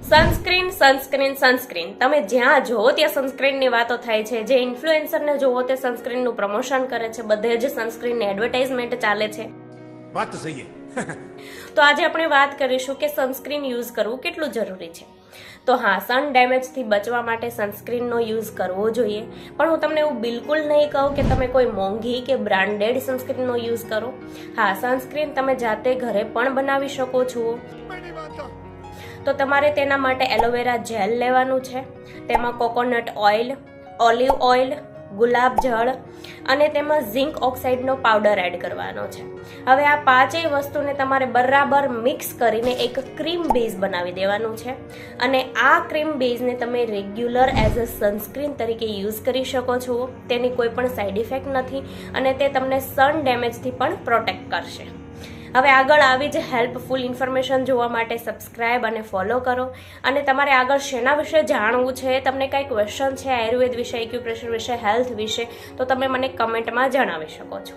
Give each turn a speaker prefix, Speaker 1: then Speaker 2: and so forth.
Speaker 1: Sunscreen sunscreen sunscreen તમે જ્યાં જોવો ત્યાં સનસ્ક્રીનની વાતો થાય છે. જે ઇન્ફ્લુએન્સરને જોવો તે સનસ્ક્રીનનું પ્રમોશન કરે છે. બધે જ સનસ્ક્રીનની એડવર્ટાઇઝમેન્ટ ચાલે છે.
Speaker 2: વાત તો સહી
Speaker 1: તો આજે આપણે વાત કરીશું કે સનસ્ક્રીન યુઝ કરવું કેટલું જરૂરી છે. તો હા, સન ડેમેજથી બચવા માટે સનસ્ક્રીનનો યુઝ કરવો જોઈએ, પણ હું તમને એવું બિલકુલ નહીં કહું કે તમે કોઈ મોંઘી કે બ્રાન્ડેડ સનસ્ક્રીનનો યુઝ કરો. હા, સનસ્ક્રીન તમે જાતે ઘરે પણ બનાવી શકો છો. તો તમારે તેના માટે એલોવેરા જેલ લેવાનું છે, તેમાં કોકોનટ ઓઇલ, ઓલિવ ઓઇલ, ગુલાબ જળ અને તેમાં ઝિંક ઓક્સાઇડનો પાવડર એડ કરવાનો છે. હવે આ પાંચેય વસ્તુને તમારે બરાબર મિક્સ કરીને એક ક્રીમ બેઝ બનાવી દેવાનું છે અને આ ક્રીમ બેઝને તમે રેગ્યુલર એઝ અ સનસ્ક્રીન તરીકે યુઝ કરી શકો છો. તેની કોઈ પણ સાઇડ ઇફેક્ટ નથી અને તે તમને સન ડેમેજથી પણ પ્રોટેક્ટ કરશે. હવે આગળ આવી જ હેલ્પફુલ ઇન્ફોર્મેશન જોવા માટે સબસ્ક્રાઇબ અને ફોલો કરો. અને તમારે આગળ શેના વિશે જાણવું છે, તમને કાંઈ ક્વેશ્ચન છે આયુર્વેદ વિશે, એક્યુપ્રેશર વિશે, હેલ્થ વિશે, તો તમે મને કમેન્ટમાં જણાવી શકો છો.